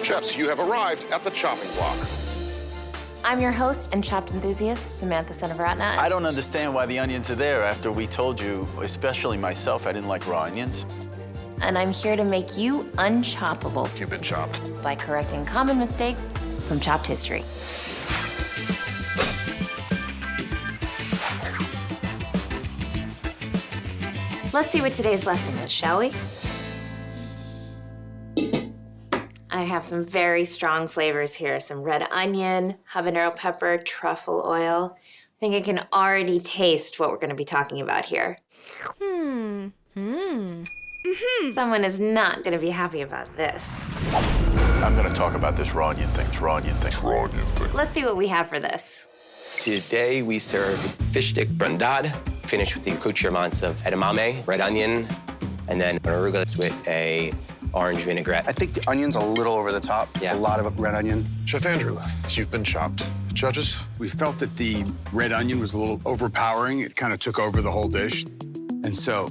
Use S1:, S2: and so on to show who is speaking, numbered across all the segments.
S1: Chefs, you have arrived at the chopping block.
S2: I'm your host and chopped enthusiast, Samantha Seneviratne.
S3: I don't understand why the onions are there after we told you, especially myself, I didn't like raw onions.
S2: And I'm here to make you unchoppable
S1: You've been chopped.
S2: by correcting common mistakes from chopped history. Let's see what today's lesson is, shall we? I have some very strong flavors here. Some red onion, habanero pepper, truffle oil. I think I can already taste what we're gonna be talking about here. Someone is not gonna be happy about this.
S3: I'm gonna talk about this raw onion thing.
S2: Let's see what we have for this.
S4: Today we serve fish stick brandade, finished with the accoutrements of edamame, red onion, and then arugula with a orange vinaigrette.
S5: I think the onion's a little over the top.
S4: Yeah.
S5: It's a lot of red onion.
S1: Chef Andrew, you've been chopped. Judges?
S6: We felt that the red onion was a little overpowering. It kind of took over the whole dish. And so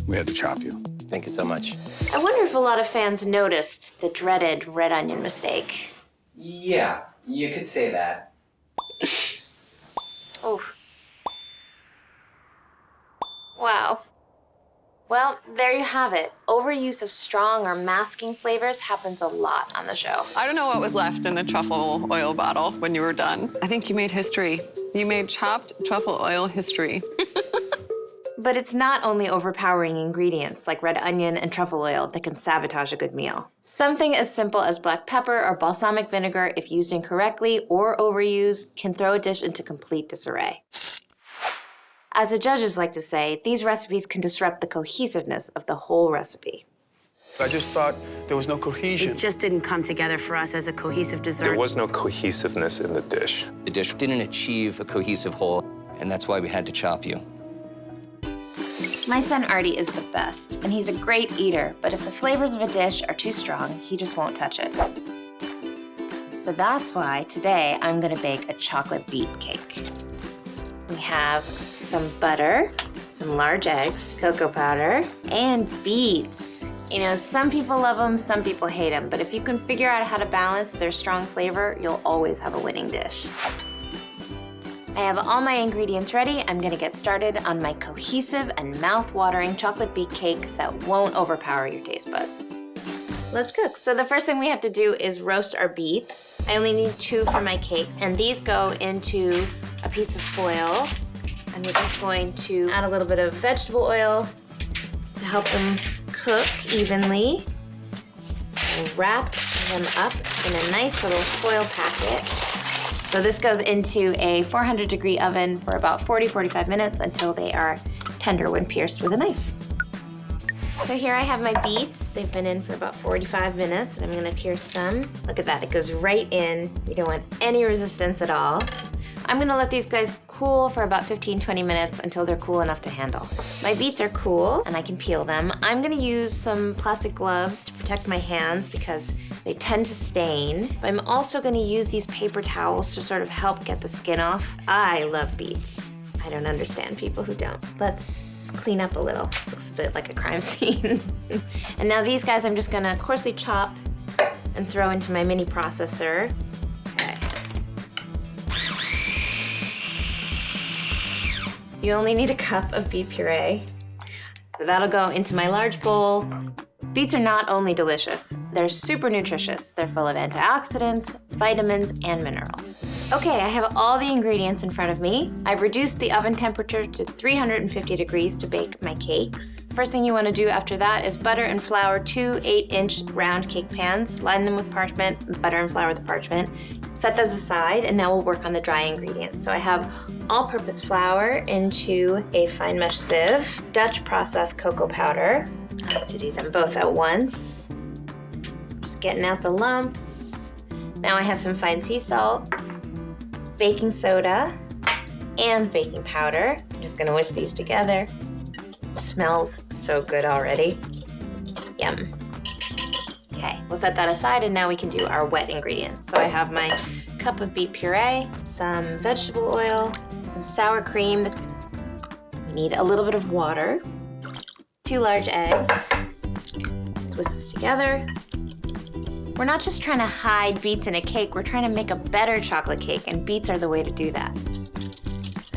S6: we had to chop you.
S4: Thank you so much.
S2: I wonder if a lot of fans noticed the dreaded red onion mistake.
S7: Yeah, you could say that.
S2: Oof. Wow. Well, there you have it. Overuse of strong or masking flavors happens a lot on the show.
S8: I don't know what was left in the truffle oil bottle when you were done. I think you made history. You made chopped truffle oil history.
S2: But it's not only overpowering ingredients like red onion and truffle oil that can sabotage a good meal. Something as simple as black pepper or balsamic vinegar, if used incorrectly or overused, can throw a dish into complete disarray. As the judges like to say, these recipes can disrupt the cohesiveness of the whole recipe.
S9: I just thought there was no cohesion.
S10: It just didn't come together for us as a cohesive dessert.
S11: There was no cohesiveness in the dish.
S4: The dish didn't achieve a cohesive whole, and that's why we had to chop you.
S2: My son Artie is the best, and he's a great eater, but if the flavors of a dish are too strong, he just won't touch it. So that's why today I'm gonna bake a chocolate beet cake. We have some butter, some large eggs, cocoa powder, and beets. You know, some people love them, some people hate them, but if you can figure out how to balance their strong flavor, you'll always have a winning dish. I have all my ingredients ready. I'm gonna get started on my cohesive and mouth-watering chocolate beet cake that won't overpower your taste buds. Let's cook. So the first thing we have to do is roast our beets. I only need 2 for my cake, and these go into a piece of foil. And we're just going to add a little bit of vegetable oil to help them cook evenly. We'll wrap them up in a nice little foil packet. So this goes into a 400-degree oven for about 40-45 minutes until they are tender when pierced with a knife. So here I have my beets. They've been in for about 45 minutes, and I'm gonna pierce them. Look at that, it goes right in. You don't want any resistance at all. I'm gonna let these guys cool for about 15-20 minutes until they're cool enough to handle. My beets are cool, and I can peel them. I'm gonna use some plastic gloves to protect my hands because they tend to stain. But I'm also gonna use these paper towels to sort of help get the skin off. I love beets. I don't understand people who don't. Let's clean up a little. Looks a bit like a crime scene. And now these guys I'm just gonna coarsely chop and throw into my mini processor. Okay. You only need a cup of beet puree. So that'll go into my large bowl. Beets are not only delicious, they're super nutritious. They're full of antioxidants, vitamins, and minerals. Okay, I have all the ingredients in front of me. I've reduced the oven temperature to 350 degrees to bake my cakes. First thing you want to do after that is butter and flour 2 8-inch round cake pans. Line them with parchment, butter and flour the parchment. Set those aside, and now we'll work on the dry ingredients. So I have all-purpose flour into a fine mesh sieve, Dutch processed cocoa powder. I like to do them both at once. Just getting out the lumps. Now I have some fine sea salt, baking soda, and baking powder. I'm just gonna whisk these together. It smells so good already. Yum. Okay, we'll set that aside, and now we can do our wet ingredients. So I have my cup of beet puree, some vegetable oil, some sour cream. We need a little bit of water, 2 large eggs. Let's whisk this together. We're not just trying to hide beets in a cake, we're trying to make a better chocolate cake, and beets are the way to do that.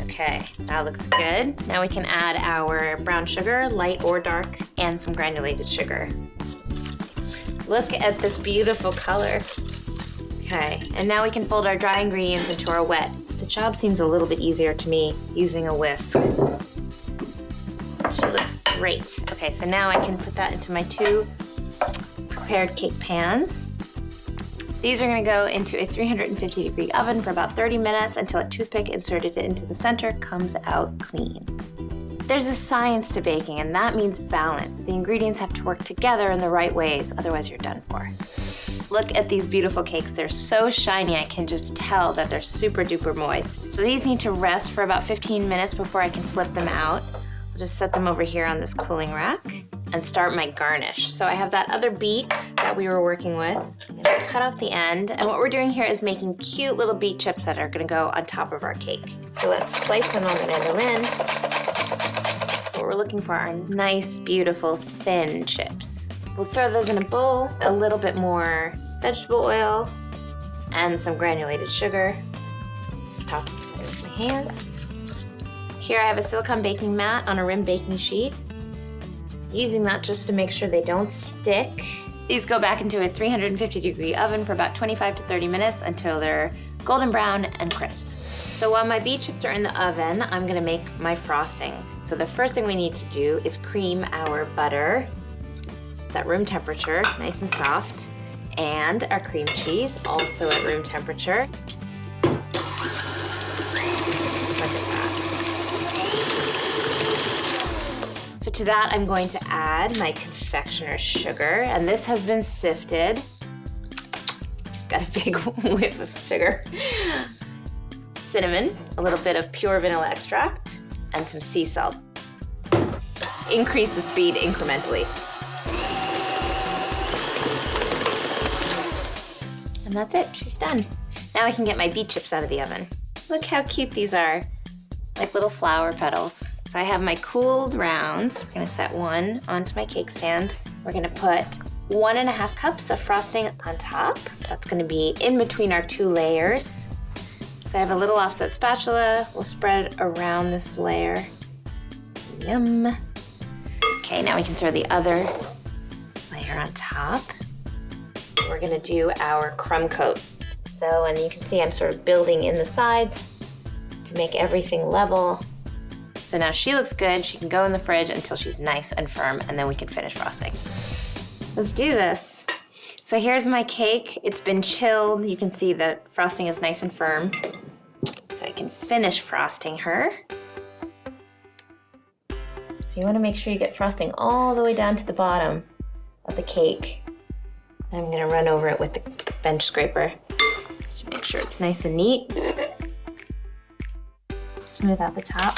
S2: Okay, that looks good. Now we can add our brown sugar, light or dark, and some granulated sugar. Look at this beautiful color. Okay, and now we can fold our dry ingredients into our wet. The job seems a little bit easier to me using a whisk. She looks great. Okay, so now I can put that into my 2 prepared cake pans. These are gonna go into a 350-degree oven for about 30 minutes until a toothpick inserted into the center comes out clean. There's a science to baking, and that means balance. The ingredients have to work together in the right ways, otherwise you're done for. Look at these beautiful cakes. They're so shiny, I can just tell that they're super duper moist. So these need to rest for about 15 minutes before I can flip them out. I'll just set them over here on this cooling rack and start my garnish. So I have that other beet that we were working with. I'm gonna cut off the end, and what we're doing here is making cute little beet chips that are gonna go on top of our cake. So let's slice them on the mandolin. What we're looking for are nice, beautiful, thin chips. We'll throw those in a bowl, a little bit more vegetable oil, and some granulated sugar. Just toss them with my hands. Here I have a silicone baking mat on a rimmed baking sheet. Using that just to make sure they don't stick. These go back into a 350-degree oven for about 25 to 30 minutes until they're golden brown and crisp. So while my beet chips are in the oven, I'm gonna make my frosting. So the first thing we need to do is cream our butter. It's at room temperature, nice and soft. And our cream cheese, also at room temperature. Look at that. So to that, I'm going to add my confectioner's sugar, and this has been sifted. Just got a big whiff of sugar. Cinnamon, a little bit of pure vanilla extract, and some sea salt. Increase the speed incrementally. And that's it, she's done. Now I can get my beet chips out of the oven. Look how cute these are, like little flower petals. So I have my cooled rounds. We're gonna set one onto my cake stand. We're gonna put 1.5 cups of frosting on top. That's gonna be in between our 2 layers. So I have a little offset spatula. We'll spread around this layer. Yum. Okay, now we can throw the other layer on top. We're gonna do our crumb coat. So, and you can see I'm sort of building in the sides to make everything level. So now she looks good. She can go in the fridge until she's nice and firm, and then we can finish frosting. Let's do this. So here's my cake. It's been chilled. You can see the frosting is nice and firm. So I can finish frosting her. So you wanna make sure you get frosting all the way down to the bottom of the cake. I'm gonna run over it with the bench scraper just to make sure it's nice and neat. Smooth out the top.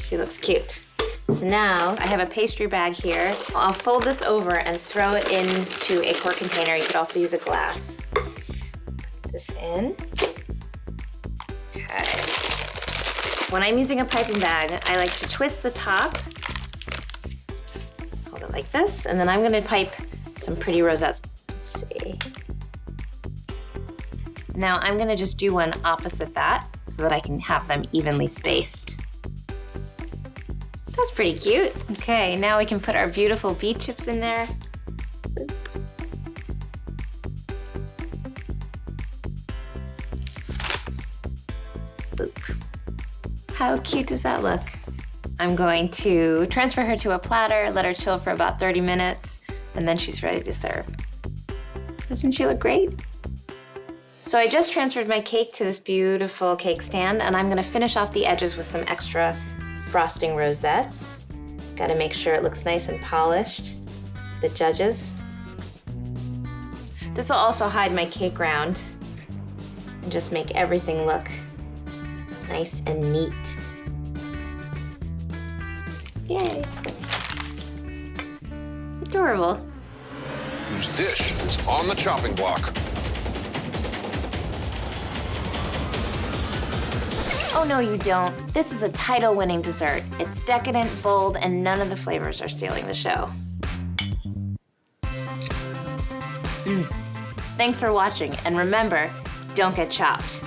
S2: She looks cute. So now I have a pastry bag here. I'll fold this over and throw it into a quart container. You could also use a glass. Put this in. Okay. When I'm using a piping bag, I like to twist the top. Hold it like this, and then I'm gonna pipe some pretty rosettes. Let's see. Now I'm gonna just do one opposite that so that I can have them evenly spaced. That's pretty cute. Okay, now we can put our beautiful beet chips in there. Boop. How cute does that look? I'm going to transfer her to a platter, let her chill for about 30 minutes, and then she's ready to serve. Doesn't she look great? So I just transferred my cake to this beautiful cake stand, and I'm gonna finish off the edges with some extra frosting rosettes. Gotta make sure it looks nice and polished. The judges. This will also hide my cake round and just make everything look nice and neat. Yay. Adorable.
S1: Whose dish is on the chopping block.
S2: Oh no, you don't. This is a title-winning dessert. It's decadent, bold, and none of the flavors are stealing the show. Thanks for watching, and remember, don't get chopped.